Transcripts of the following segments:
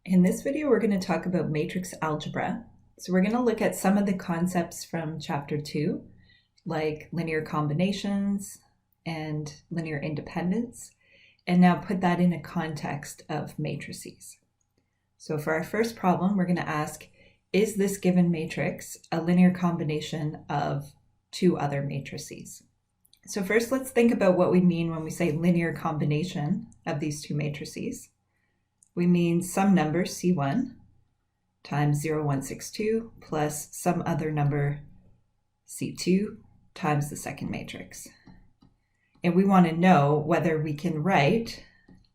In this video, we're going to talk about matrix algebra. So we're going to look at some of the concepts from chapter 2, like linear combinations and linear independence, and now put that in a context of matrices. So for our first problem, we're going to ask, is this given matrix a linear combination of two other matrices? So first, let's think about what we mean when we say linear combination of these two matrices. We mean some number, C1, times 0, 1, 6, 2, plus some other number, C2, times the second matrix. And we want to know whether we can write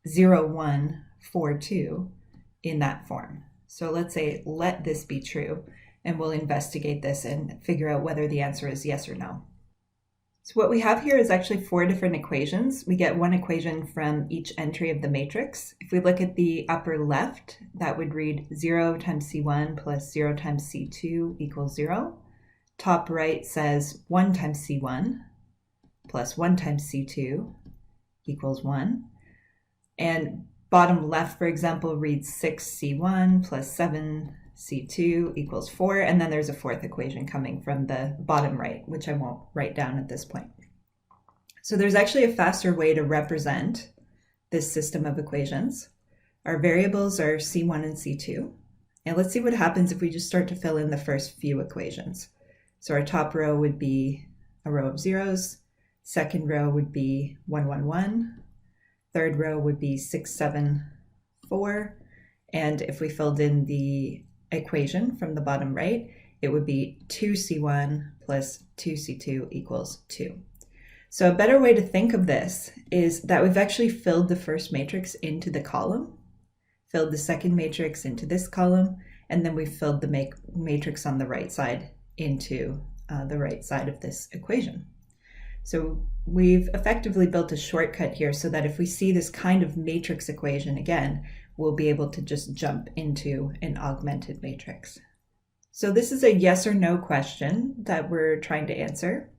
0, 1, 4, 2 in that form. So let's say, let this be true, and we'll investigate this and figure out whether the answer is yes or no. So what we have here is actually 4 different equations. We get one equation from each entry of the matrix. If we look at the upper left, that would read 0 times C1 plus 0 times C2 equals 0. Top right says 1 times C1 plus 1 times C2 equals 1. And bottom left, for example, reads 6C1 plus 7C2 equals 4, and then there's a fourth equation coming from the bottom right, which I won't write down at this point. So there's actually a faster way to represent this system of equations. Our variables are C1 and C2, and let's see what happens if we just start to fill in the first few equations. So our top row would be a row of zeros, second row would be 1, 1, 1, third row would be 6, 7, 4, and if we filled in the equation from the bottom right, it would be 2C1 plus 2C2 equals 2. So a better way to think of this is that we've actually filled the first matrix into the column, filled the second matrix into this column, and then we filled the matrix on the right side into the right side of this equation. So we've effectively built a shortcut here so that if we see this kind of matrix equation again, we'll be able to just jump into an augmented matrix. So this is a yes or no question that we're trying to answer.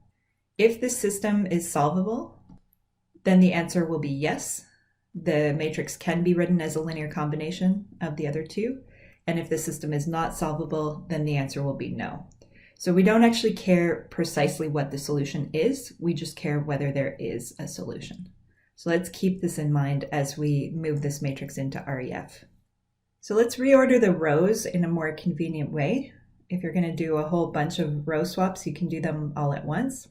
If this system is solvable, then the answer will be yes. The matrix can be written as a linear combination of the other two. And if the system is not solvable, then the answer will be no. So we don't actually care precisely what the solution is. We just care whether there is a solution. So let's keep this in mind as we move this matrix into REF. So let's reorder the rows in a more convenient way. If you're going to do a whole bunch of row swaps, you can do them all at once.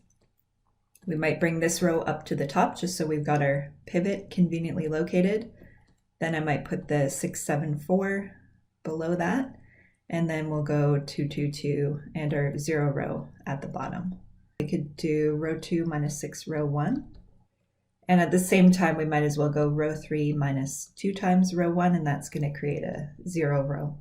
We might bring this row up to the top just so we've got our pivot conveniently located. Then I might put the 6, 7, 4 below that. And then we'll go 2, 2, 2 and our 0 row at the bottom. We could do row 2 minus 6 row 1. And at the same time, we might as well go row 3 minus 2 times row 1, and that's going to create a 0 row.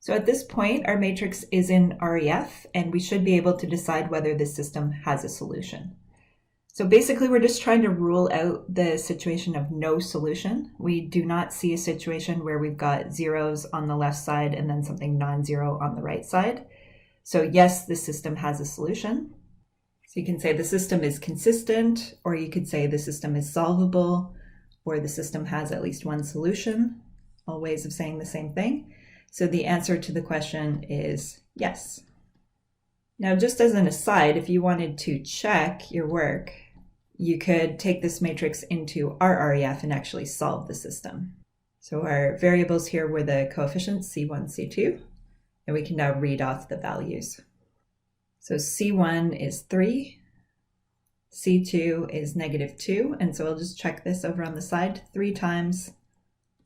So at this point, our matrix is in REF, and we should be able to decide whether this system has a solution. So basically, we're just trying to rule out the situation of no solution. We do not see a situation where we've got zeros on the left side and then something non-zero on the right side. So yes, the system has a solution. So you can say the system is consistent, or you could say the system is solvable, or the system has at least one solution, all ways of saying the same thing. So the answer to the question is yes. Now, just as an aside, if you wanted to check your work, you could take this matrix into our REF and actually solve the system. So our variables here were the coefficients C1, C2, and we can now read off the values. So C1 is 3, C2 is -2, and so I'll just check this over on the side. 3 times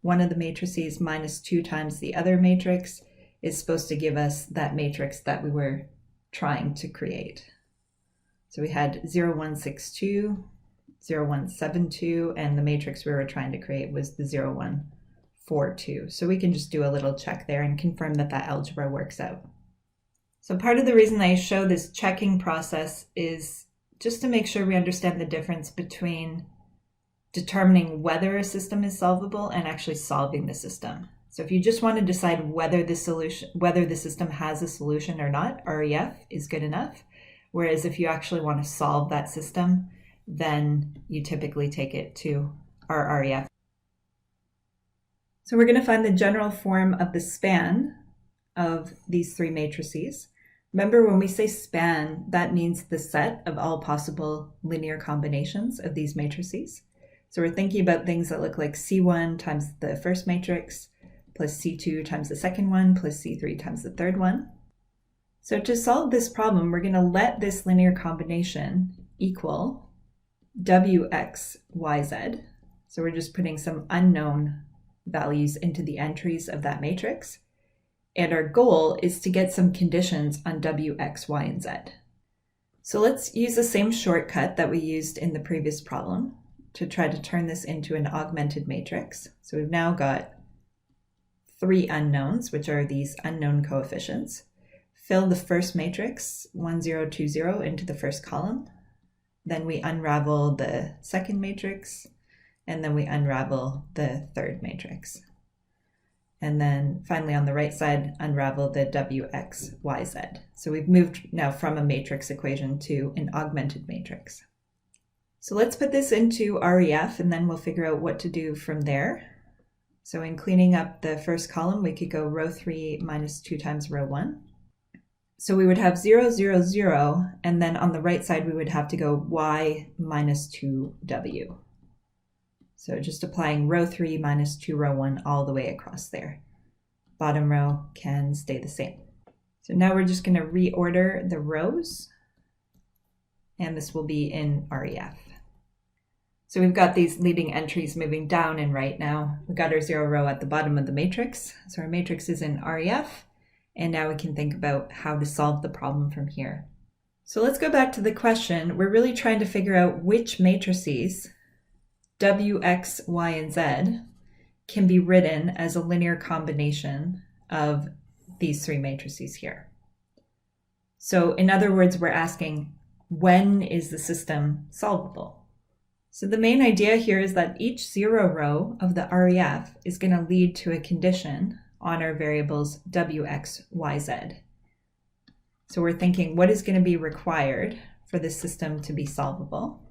one of the matrices minus 2 times the other matrix is supposed to give us that matrix that we were trying to create. So we had 0, 1, 6, 2, 0, 1, 7, 2, and the matrix we were trying to create was the 0, 1, 4, 2. So we can just do a little check there and confirm that that algebra works out. So part of the reason I show this checking process is just to make sure we understand the difference between determining whether a system is solvable and actually solving the system. So if you just want to decide whether the system has a solution or not, REF is good enough. Whereas if you actually want to solve that system, then you typically take it to our REF. So we're going to find the general form of the span of these three matrices. Remember, when we say span, that means the set of all possible linear combinations of these matrices. So we're thinking about things that look like C1 times the first matrix, plus C2 times the second one, plus C3 times the third one. So to solve this problem, we're going to let this linear combination equal Wx, Yz. So we're just putting some unknown values into the entries of that matrix. And our goal is to get some conditions on W, X, Y, and Z. So let's use the same shortcut that we used in the previous problem to try to turn this into an augmented matrix. So we've now got three unknowns, which are these unknown coefficients. Fill the first matrix, 1, 0, 2, 0, into the first column. Then we unravel the second matrix, and then we unravel the third matrix. And then finally on the right side, unravel the W, X, Y, Z. So we've moved now from a matrix equation to an augmented matrix. So let's put this into REF and then we'll figure out what to do from there. So in cleaning up the first column, we could go row 3 minus 2 times row 1. So we would have 0, 0, 0, and then on the right side we would have to go Y minus 2W. So just applying row 3 minus 2 row 1 all the way across there. Bottom row can stay the same. So now we're just going to reorder the rows, and this will be in REF. So we've got these leading entries moving down and right now. We've got our 0 row at the bottom of the matrix. So our matrix is in REF, and now we can think about how to solve the problem from here. So let's go back to the question. We're really trying to figure out which matrices W, X, Y, and Z can be written as a linear combination of these three matrices here. So in other words, we're asking, when is the system solvable? So the main idea here is that each 0 row of the REF is going to lead to a condition on our variables W, X, Y, Z. So we're thinking, what is going to be required for this system to be solvable?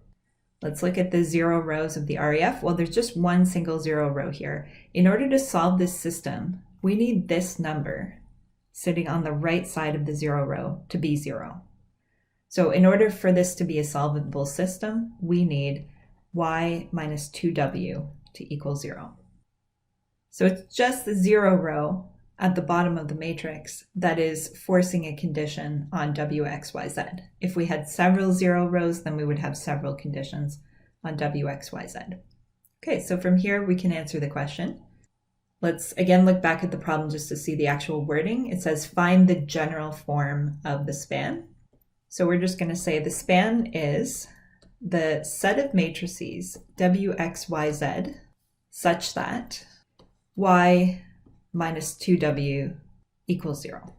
Let's look at the 0 rows of the REF. Well, there's just one single 0 row here. In order to solve this system, we need this number sitting on the right side of the 0 row to be 0. So in order for this to be a solvable system, we need Y minus 2W to equal 0. So it's just the 0 row at the bottom of the matrix that is forcing a condition on W, X, Y, Z. If we had several 0 rows, then we would have several conditions on W, X, Y, Z. Okay, so from here we can answer the question. Let's again look back at the problem just to see the actual wording. It says find the general form of the span. So we're just going to say the span is the set of matrices W, X, Y, Z such that Y minus 2W equals 0.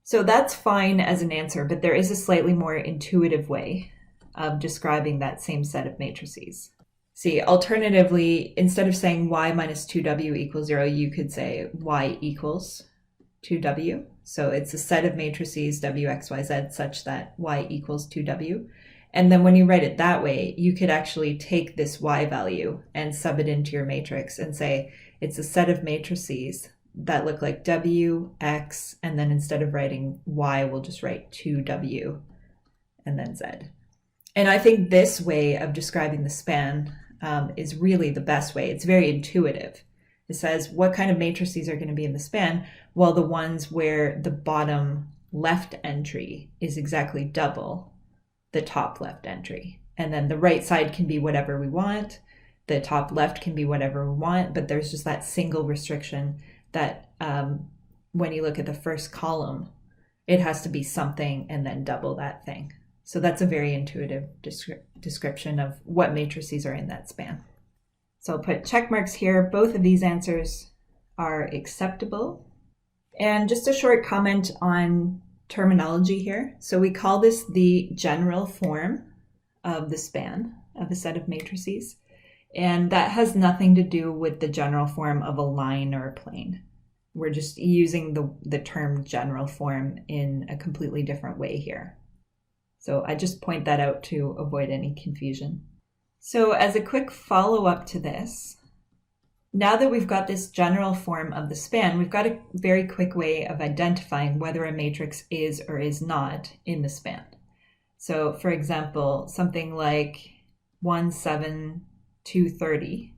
So that's fine as an answer, but there is a slightly more intuitive way of describing that same set of matrices. See, alternatively, instead of saying Y minus 2W equals 0, you could say Y equals 2W. So it's a set of matrices W, X, Y, Z such that Y equals 2W. And then when you write it that way, you could actually take this Y value and sub it into your matrix and say it's a set of matrices that look like W, X, and then instead of writing Y, we'll just write 2W and then Z. And I think this way of describing the span is really the best way. It's very intuitive. It says what kind of matrices are going to be in the span? Well, the ones where the bottom left entry is exactly double the top left entry. And then the right side can be whatever we want. The top left can be whatever we want, but there's just that single restriction that when you look at the first column, it has to be something and then double that thing. So that's a very intuitive description of what matrices are in that span. So I'll put check marks here. Both of these answers are acceptable. And just a short comment on terminology here. So we call this the general form of the span of a set of matrices. And that has nothing to do with the general form of a line or a plane. We're just using the term general form in a completely different way here. So I just point that out to avoid any confusion. So as a quick follow-up to this, Now that we've got this general form of the span, we've got a very quick way of identifying whether a matrix is or is not in the span. So for example, something like 1, 7, 2, 30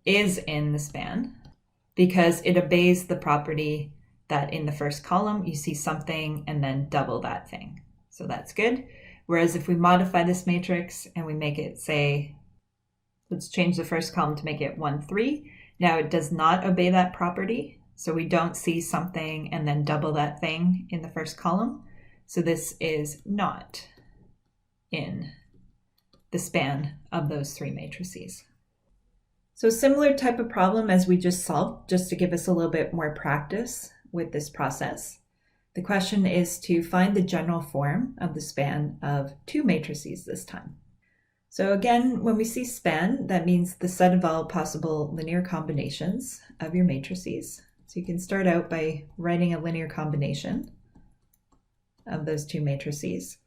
is in the span because it obeys the property that in the first column you see something and then double that thing. So that's good. Whereas if we modify this matrix and we make it, say, let's change the first column to make it 1, 3. Now it does not obey that property. So we don't see something and then double that thing in the first column. So this is not in the span of those three matrices. So similar type of problem as we just solved, just to give us a little bit more practice with this process. The question is to find the general form of the span of two matrices this time. So again, when we see span, that means the set of all possible linear combinations of your matrices. So you can start out by writing a linear combination of those two matrices.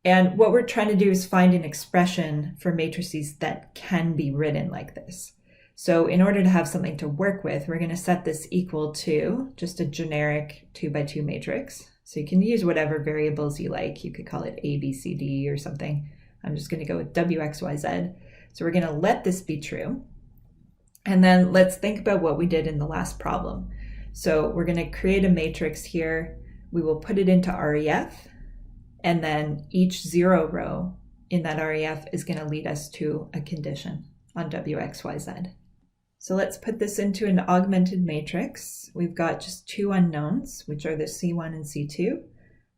And what we're trying to do is find an expression for matrices that can be written like this. So in order to have something to work with, we're going to set this equal to just a generic 2 by 2 matrix. So you can use whatever variables you like. You could call it A, B, C, D or something. I'm just going to go with W, X, Y, Z. So we're going to let this be true. And then let's think about what we did in the last problem. So we're going to create a matrix here. We will put it into REF. And then each 0 row in that REF is going to lead us to a condition on W, X, Y, Z. So let's put this into an augmented matrix. We've got just two unknowns, which are the C1 and C2.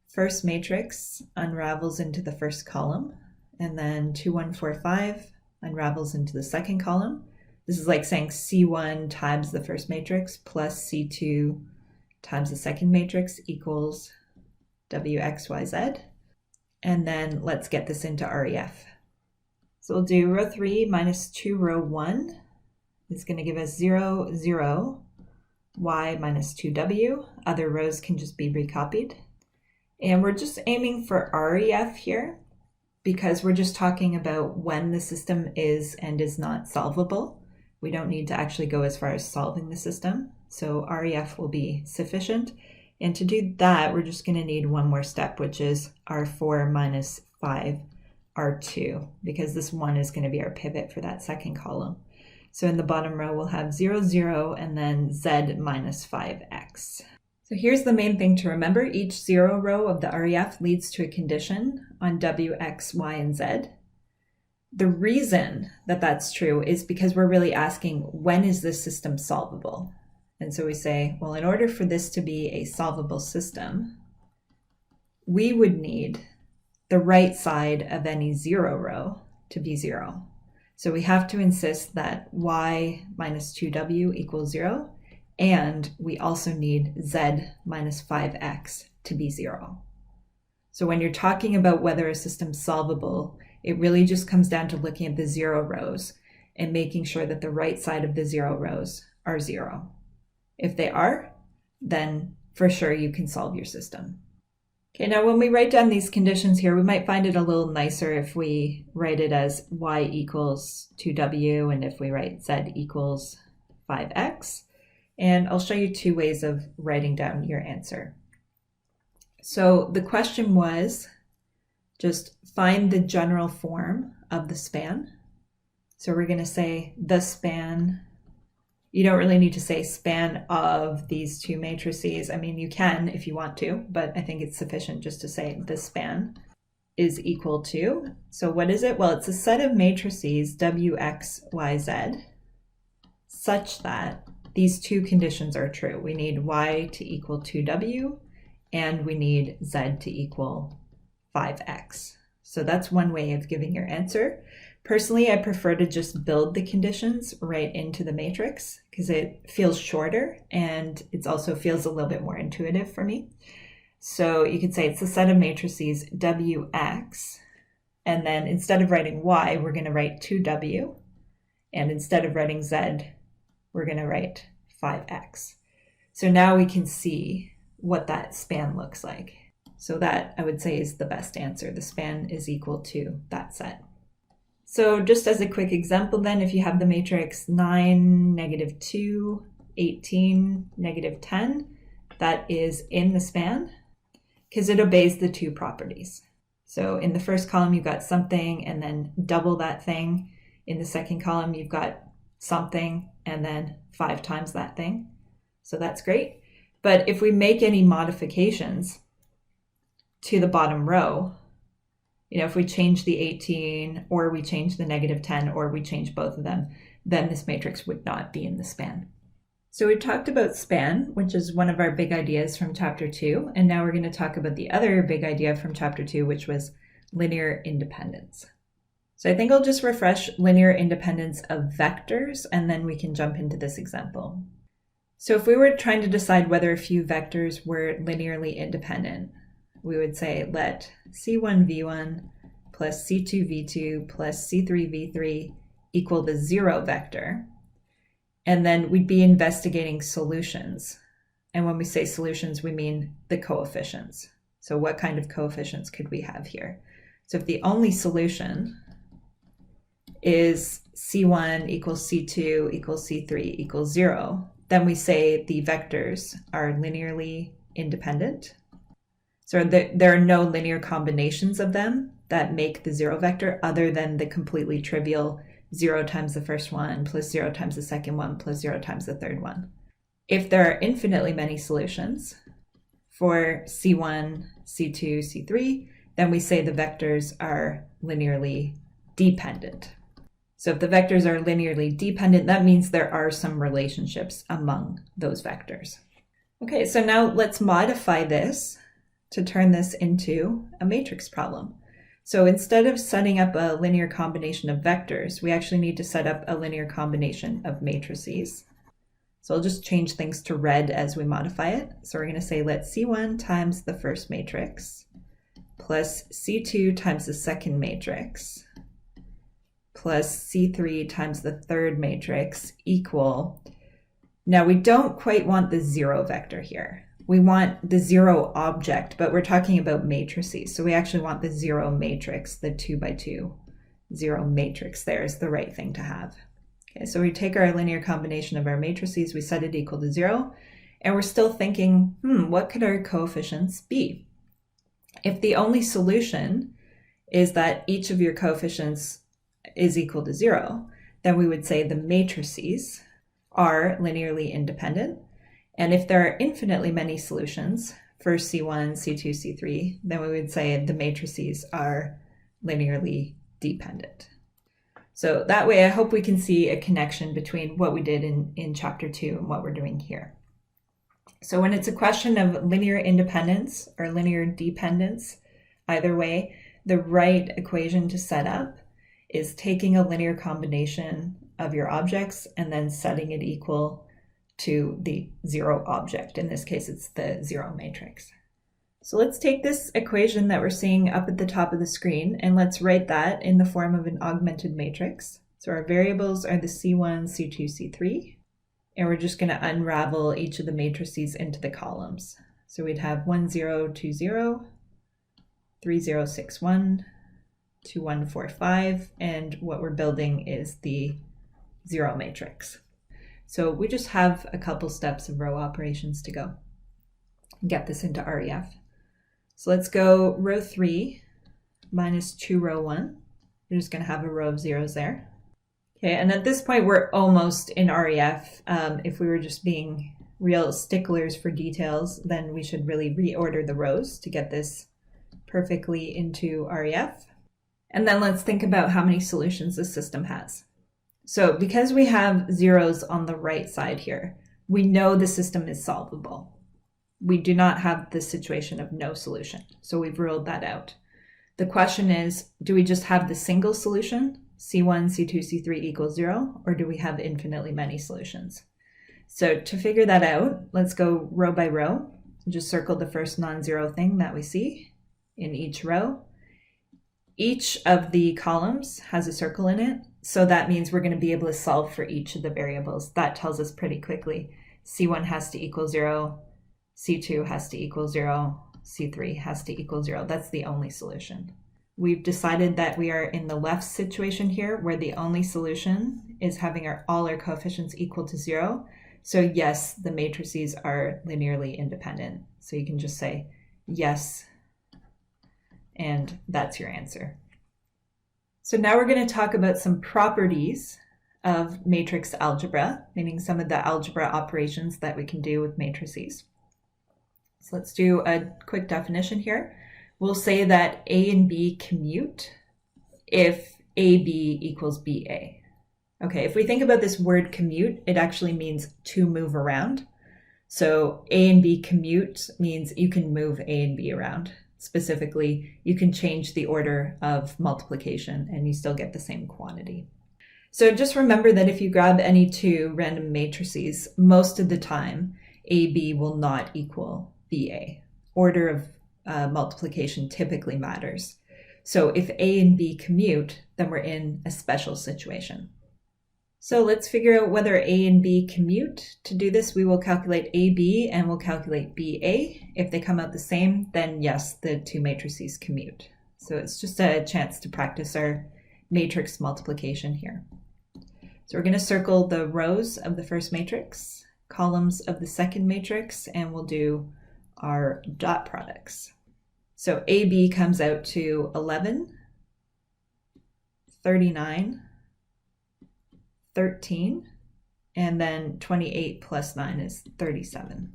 First matrix unravels into the first column, and then 2, 1, 4, 5 unravels into the second column. This is like saying C1 times the first matrix plus C2 times the second matrix equals W, X, Y, Z. And then let's get this into REF. So we'll do row 3 minus 2 row 1 is going to give us 0, 0, Y minus 2W. Other rows can just be recopied. And we're just aiming for REF here because we're just talking about when the system is and is not solvable. We don't need to actually go as far as solving the system. So REF will be sufficient. And to do that, we're just going to need one more step, which is R4 minus 5 R2, because this 1 is going to be our pivot for that second column. So in the bottom row, we'll have 0, 0, and then Z minus 5X. So here's the main thing to remember. Each 0 row of the REF leads to a condition on W, X, Y, and Z. The reason that that's true is because we're really asking, when is this system solvable? And so we say, well, in order for this to be a solvable system, we would need the right side of any 0 row to be 0. So we have to insist that Y minus 2W equals 0, and we also need Z minus 5X to be 0. So when you're talking about whether a system's solvable, it really just comes down to looking at the 0 rows and making sure that the right side of the 0 rows are 0. If they are, then for sure you can solve your system. Okay, now when we write down these conditions here, we might find it a little nicer if we write it as Y equals 2W and if we write Z equals 5X. And I'll show you two ways of writing down your answer. So the question was just find the general form of the span. So we're going to say the span. You don't really need to say span of these two matrices. I mean, you can if you want to, but I think it's sufficient just to say the span is equal to. So what is it? Well, it's a set of matrices W, X, Y, Z such that these two conditions are true. We need Y to equal 2W and we need Z to equal 5X. So that's one way of giving your answer. Personally, I prefer to just build the conditions right into the matrix because it feels shorter and it also feels a little bit more intuitive for me. So you could say it's a set of matrices WX, and then instead of writing Y, we're going to write 2W, and instead of writing Z, we're going to write 5X. So now we can see what that span looks like. So that, I would say, is the best answer. The span is equal to that set. So just as a quick example then, if you have the matrix 9, -2, 18, -10, that is in the span because it obeys the two properties. So in the first column, you've got something and then double that thing. In the second column, you've got something and then 5 times that thing. So that's great. But if we make any modifications to the bottom row, if we change the 18 or we change the -10 or we change both of them, then this matrix would not be in the span. So we talked about span, which is one of our big ideas from chapter 2. And now we're going to talk about the other big idea from chapter 2, which was linear independence. So I think I'll just refresh linear independence of vectors, and then we can jump into this example. So if we were trying to decide whether a few vectors were linearly independent, we would say let C1v1 plus C2v2 plus C3v3 equal the 0 vector. And then we'd be investigating solutions. And when we say solutions, we mean the coefficients. So what kind of coefficients could we have here? So if the only solution is C1 equals C2 equals C3 equals 0, then we say the vectors are linearly independent. So there are no linear combinations of them that make the 0 vector other than the completely trivial 0 times the first one plus 0 times the second one plus 0 times the third one. If there are infinitely many solutions for C1, C2, C3, then we say the vectors are linearly dependent. So if the vectors are linearly dependent, that means there are some relationships among those vectors. Okay, so now let's modify this to turn this into a matrix problem. So instead of setting up a linear combination of vectors, we actually need to set up a linear combination of matrices. So I'll just change things to red as we modify it. So we're going to say let C1 times the first matrix plus C2 times the second matrix plus C3 times the third matrix equal. Now we don't quite want the 0 vector here. We want the 0 object, but we're talking about matrices. So we actually want the 0 matrix, the 2 by 2 0 matrix there is the right thing to have. Okay, so we take our linear combination of our matrices, we set it equal to 0, and we're still thinking, what could our coefficients be? If the only solution is that each of your coefficients is equal to 0, then we would say the matrices are linearly independent. And if there are infinitely many solutions for C1, C2, C3, then we would say the matrices are linearly dependent. So that way, I hope we can see a connection between what we did in chapter 2 and what we're doing here. So when it's a question of linear independence or linear dependence, either way, the right equation to set up is taking a linear combination of your objects and then setting it equal to the 0 object. In this case, it's the 0 matrix. So let's take this equation that we're seeing up at the top of the screen and let's write that in the form of an augmented matrix. So our variables are the C1, C2, C3, and we're just going to unravel each of the matrices into the columns. So we'd have 1, 0, 2, 0, 3, 0, 6, 1, 2, 1, 4, 5, and what we're building is the 0 matrix. So we just have a couple steps of row operations to go and get this into REF. So let's go row 3 minus 2 row 1. We're just going to have a row of zeros there. Okay, and at this point we're almost in REF. If we were just being real sticklers for details, then we should really reorder the rows to get this perfectly into REF. And then let's think about how many solutions the system has. So because we have zeros on the right side here, we know the system is solvable. We do not have the situation of no solution, so we've ruled that out. The question is, do we just have the single solution, C1, C2, C3 equals 0, or do we have infinitely many solutions? So to figure that out, let's go row by row. Just circle the first non-zero thing that we see in each row. Each of the columns has a circle in it, so that means we're going to be able to solve for each of the variables. That tells us pretty quickly. C1 has to equal 0, C2 has to equal 0, C3 has to equal 0. That's the only solution. we've decided that we are in the left situation here where the only solution is having all our coefficients equal to 0. So yes, the matrices are linearly independent. So you can just say yes, and that's your answer. So now we're going to talk about some properties of matrix algebra, meaning some of the algebra operations that we can do with matrices. So let's do a quick definition here. We'll say that A and B commute if AB equals BA. Okay, if we think about this word commute, it actually means to move around. So A and B commute means you can move A and B around. Specifically, you can change the order of multiplication and you still get the same quantity. So just remember that if you grab any two random matrices, most of the time, AB will not equal BA. Order of multiplication typically matters. So if A and B commute, then we're in a special situation. So let's figure out whether A and B commute. To do this, we will calculate AB and we'll calculate BA. If they come out the same, then yes, the two matrices commute. So it's just a chance to practice our matrix multiplication here. So we're going to circle the rows of the first matrix, columns of the second matrix, and we'll do our dot products. So AB comes out to 11, 39, 13, and then 28 plus 9 is 37.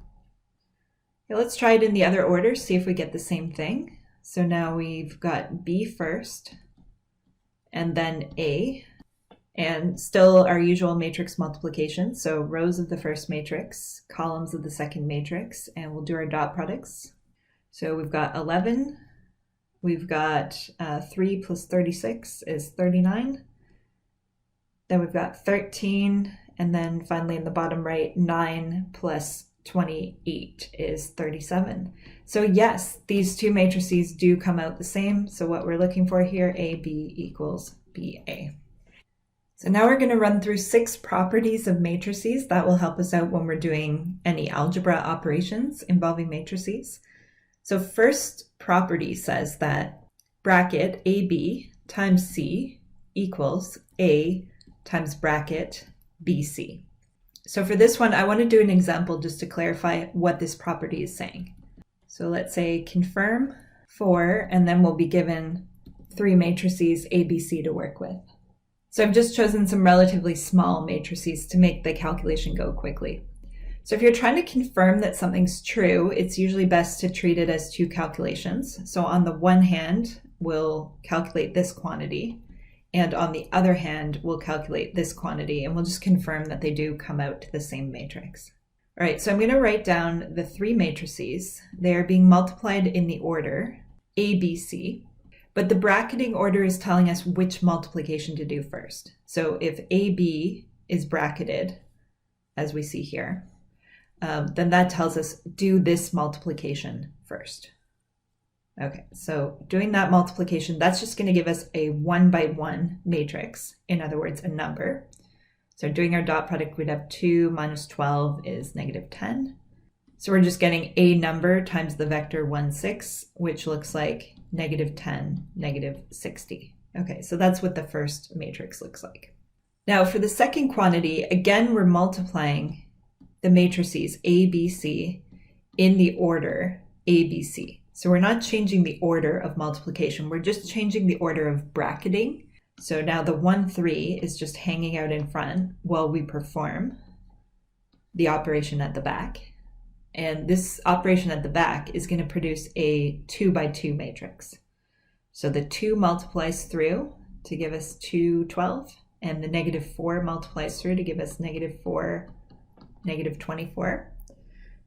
Okay, let's try it in the other order, see if we get the same thing. So now we've got B first, and then A, and still our usual matrix multiplication. So rows of the first matrix, columns of the second matrix, and we'll do our dot products. So we've got 11, we've got 3 plus 36 is 39. Then we've got 13, and then finally in the bottom right, 9 plus 28 is 37. So yes, these two matrices do come out the same. So what we're looking for here, AB equals BA. So now we're going to run through 6 properties of matrices that will help us out when we're doing any algebra operations involving matrices. So first property says that bracket AB times C equals A times bracket BC. So for this one, I want to do an example just to clarify what this property is saying. So let's say confirm for, and then we'll be given 3 matrices ABC to work with. So I've just chosen some relatively small matrices to make the calculation go quickly. So if you're trying to confirm that something's true, it's usually best to treat it as 2 calculations. So on the one hand, we'll calculate this quantity, and on the other hand, we'll calculate this quantity, and we'll just confirm that they do come out to the same matrix. All right, so I'm going to write down the 3 matrices. They are being multiplied in the order ABC, but the bracketing order is telling us which multiplication to do first. So if AB is bracketed, as we see here, then that tells us do this multiplication first. Okay, so doing that multiplication, that's just going to give us a 1 by 1 matrix, in other words, a number. So doing our dot product, we'd have 2 minus 12 is negative 10. So we're just getting a number times the vector 1, 6, which looks like negative 10, negative 60. Okay, so that's what the first matrix looks like. Now for the second quantity, again, we're multiplying the matrices A, B, C in the order A, B, C. So we're not changing the order of multiplication, we're just changing the order of bracketing. So now the 1, 3 is just hanging out in front while we perform the operation at the back. And this operation at the back is going to produce a 2 by 2 matrix. So the 2 multiplies through to give us 2, 12, and the negative 4 multiplies through to give us negative 4, negative 24.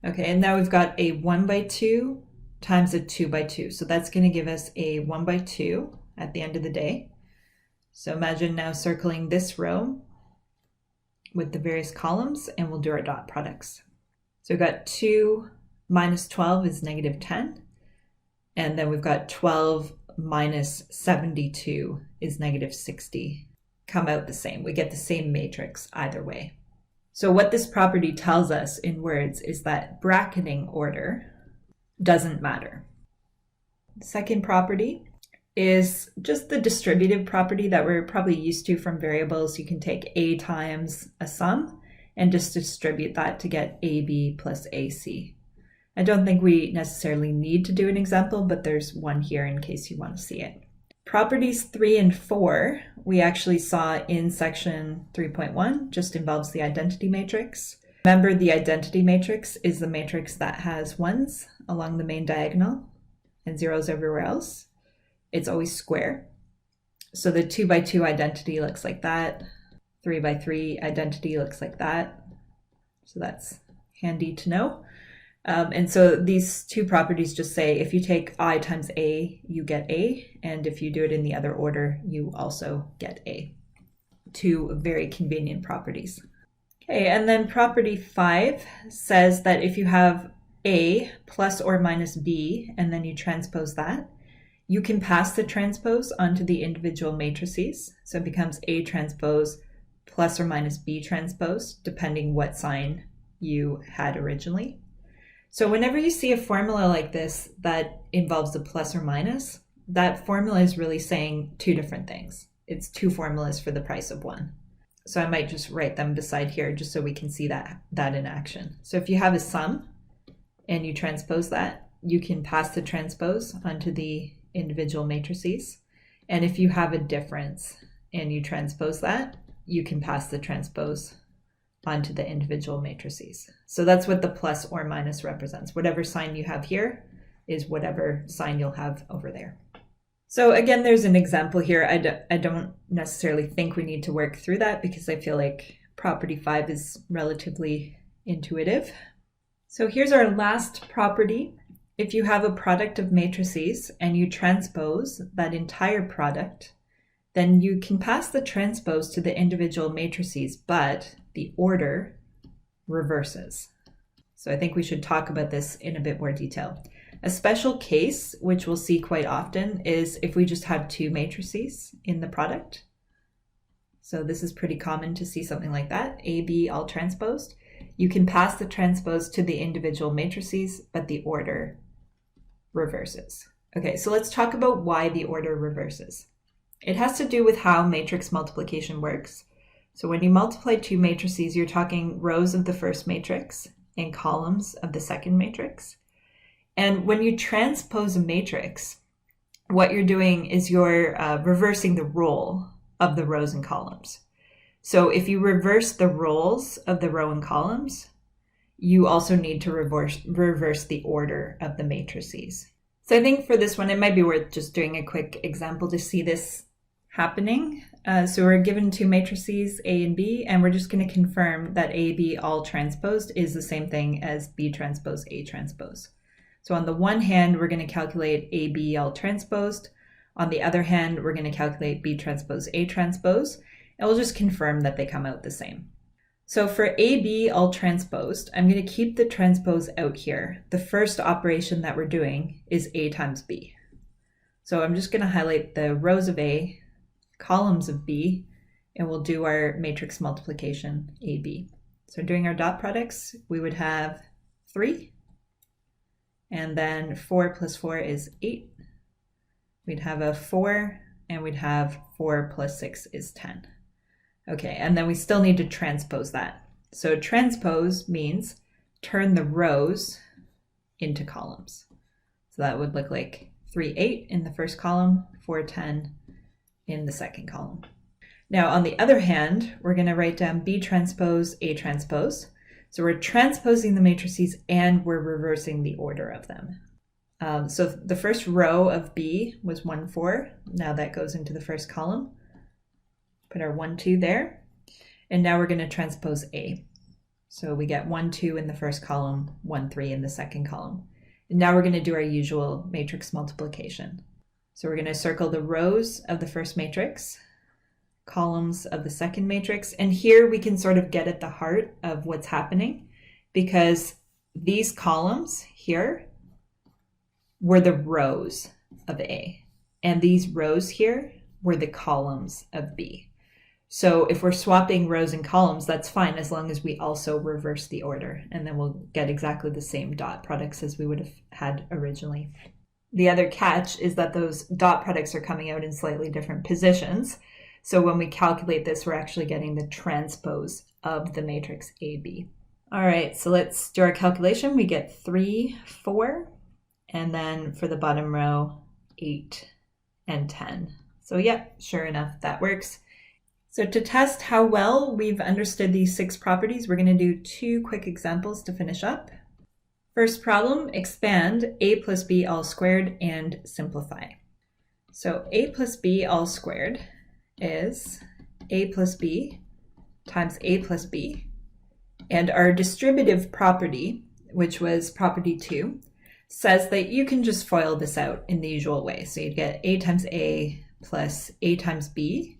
Okay, and now we've got a 1 by 2 times a 2 by 2. So that's going to give us a 1 by 2 at the end of the day. So imagine now circling this row with the various columns, and we'll do our dot products. So we've got 2 minus 12 is negative 10. And then we've got 12 minus 72 is negative 60. Come out the same. We get the same matrix either way. So what this property tells us in words is that bracketing order doesn't matter. Second property, is just the distributive property that we're probably used to from variables. You can take a times a sum and just distribute that to get ab plus ac. I don't think we necessarily need to do an example, but there's one here in case you want to see it. Properties 3 and 4, we actually saw in section 3.1, just involves the identity matrix. Remember, the identity matrix is the matrix that has ones along the main diagonal and zeros everywhere else. It's always square. So the 2 by 2 identity looks like that. 3 by 3 identity looks like that. So that's handy to know. And so these two properties just say if you take I times A, you get A. And if you do it in the other order, you also get A. Two very convenient properties. Okay, and then property 5 says that if you have A plus or minus B, and then you transpose that, you can pass the transpose onto the individual matrices. So it becomes A transpose plus or minus B transpose, depending what sign you had originally. So whenever you see a formula like this that involves a plus or minus, that formula is really saying two different things. It's two formulas for the price of one. So I might just write them beside here just so we can see that in action. So if you have a sum and you transpose that, you can pass the transpose onto the individual matrices. And if you have a difference and you transpose that, you can pass the transpose onto the individual matrices. So that's what the plus or minus represents. Whatever sign you have here is whatever sign you'll have over there. So again, there's an example here. I don't necessarily think we need to work through that because I feel like property 5 is relatively intuitive. So here's our last property. If you have a product of matrices and you transpose that entire product, then you can pass the transpose to the individual matrices, but the order reverses. So I think we should talk about this in a bit more detail. A special case, which we'll see quite often, is if we just have two matrices in the product. So this is pretty common to see something like that, A, B, all transposed. You can pass the transpose to the individual matrices, but the order reverses. Okay, so let's talk about why the order reverses. It has to do with how matrix multiplication works. So when you multiply two matrices, you're talking rows of the first matrix and columns of the second matrix. And when you transpose a matrix, what you're doing is you're reversing the role of the rows and columns. So if you reverse the roles of the row and columns, you also need to reverse the order of the matrices. So I think for this one, it might be worth just doing a quick example to see this happening. So we're given two matrices, A and B, and we're just going to confirm that A, B all transposed is the same thing as B transpose, A transpose. So on the one hand, we're going to calculate A, B all transposed. On the other hand, we're going to calculate B transpose, A transpose, and we'll just confirm that they come out the same. So for A, B all transposed, I'm going to keep the transpose out here. The first operation that we're doing is A times B. So I'm just going to highlight the rows of A, columns of B, and we'll do our matrix multiplication AB. So doing our dot products, we would have 3, and then 4 plus 4 is 8. We'd have a 4, and we'd have 4 plus 6 is 10. Okay, and then we still need to transpose that. So transpose means turn the rows into columns. So that would look like 3, 8 in the first column, 4, 10 in the second column. Now, on the other hand, we're going to write down B transpose, A transpose. So we're transposing the matrices and we're reversing the order of them. So the first row of B was 1, 4. Now that goes into the first column. Put our 1, 2 there. And now we're going to transpose A. So we get 1, 2 in the first column, 1, 3 in the second column. And now we're going to do our usual matrix multiplication. So we're going to circle the rows of the first matrix, columns of the second matrix. And here we can sort of get at the heart of what's happening because these columns here were the rows of A. And these rows here were the columns of B. So if we're swapping rows and columns, that's fine as long as we also reverse the order. And then we'll get exactly the same dot products as we would have had originally. The other catch is that those dot products are coming out in slightly different positions. So when we calculate this, we're actually getting the transpose of the matrix AB. All right, so let's do our calculation. We get 3, 4, and then for the bottom row, 8 and 10. So yeah, sure enough, that works. So to test how well we've understood these 6 properties, we're going to do 2 quick examples to finish up. First problem, expand a plus b all squared and simplify. So a plus b all squared is a plus b times a plus b. And our distributive property, which was property 2, says that you can just FOIL this out in the usual way. So you'd get a times a plus a times b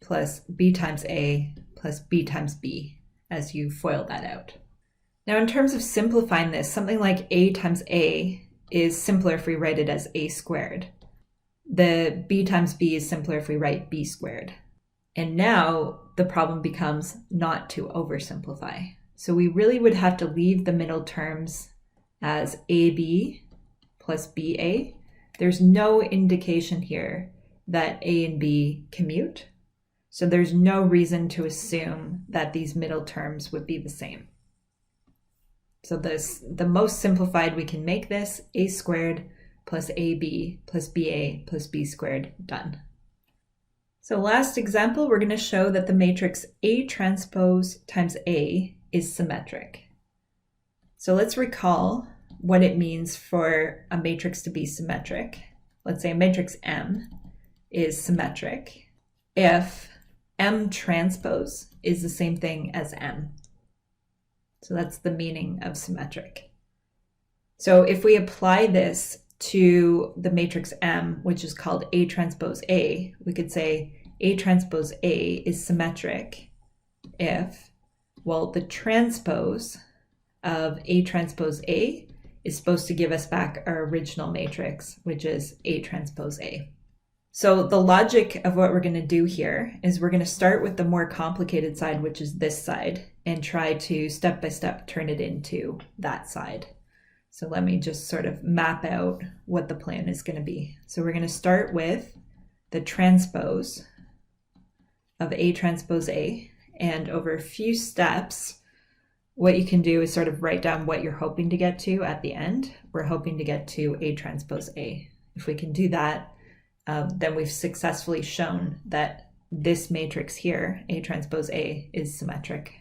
plus b times a plus b times b as you FOIL that out. Now, in terms of simplifying this, something like a times a is simpler if we write it as a squared. The b times b is simpler if we write b squared. And now the problem becomes not to oversimplify. So we really would have to leave the middle terms as ab plus ba. There's no indication here that a and b commute. So there's no reason to assume that these middle terms would be the same. So the most simplified we can make this, a squared plus ab plus ba plus b squared, done. So last example, we're going to show that the matrix A transpose times A is symmetric. So let's recall what it means for a matrix to be symmetric. Let's say a matrix M is symmetric if M transpose is the same thing as M. So that's the meaning of symmetric. So if we apply this to the matrix M, which is called A transpose A, we could say A transpose A is symmetric if, well, the transpose of A transpose A is supposed to give us back our original matrix, which is A transpose A. So the logic of what we're going to do here is we're going to start with the more complicated side, which is this side, and try to step by step turn it into that side. So let me just sort of map out what the plan is going to be. So we're going to start with the transpose of A transpose A, and over a few steps, what you can do is sort of write down what you're hoping to get to at the end. We're hoping to get to A transpose A. If we can do that, then we've successfully shown that this matrix here, A transpose A, is symmetric.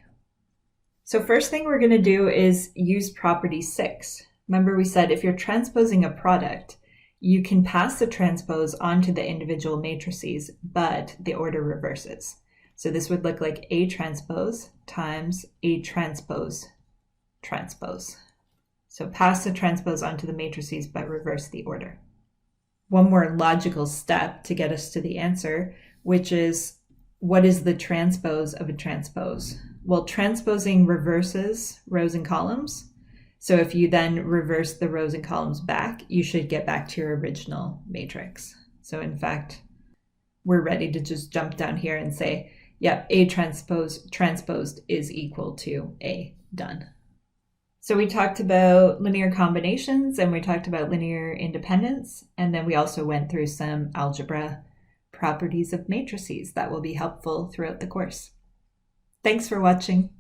So first thing we're going to do is use property 6. Remember we said if you're transposing a product, you can pass the transpose onto the individual matrices, but the order reverses. So this would look like A transpose times A transpose transpose. So pass the transpose onto the matrices, but reverse the order. One more logical step to get us to the answer, which is what is the transpose of a transpose? Well, transposing reverses rows and columns. So if you then reverse the rows and columns back, you should get back to your original matrix. So in fact, we're ready to just jump down here and say, yep, A transposed is equal to A, done. So we talked about linear combinations and we talked about linear independence. And then we also went through some algebra properties of matrices that will be helpful throughout the course. Thanks for watching.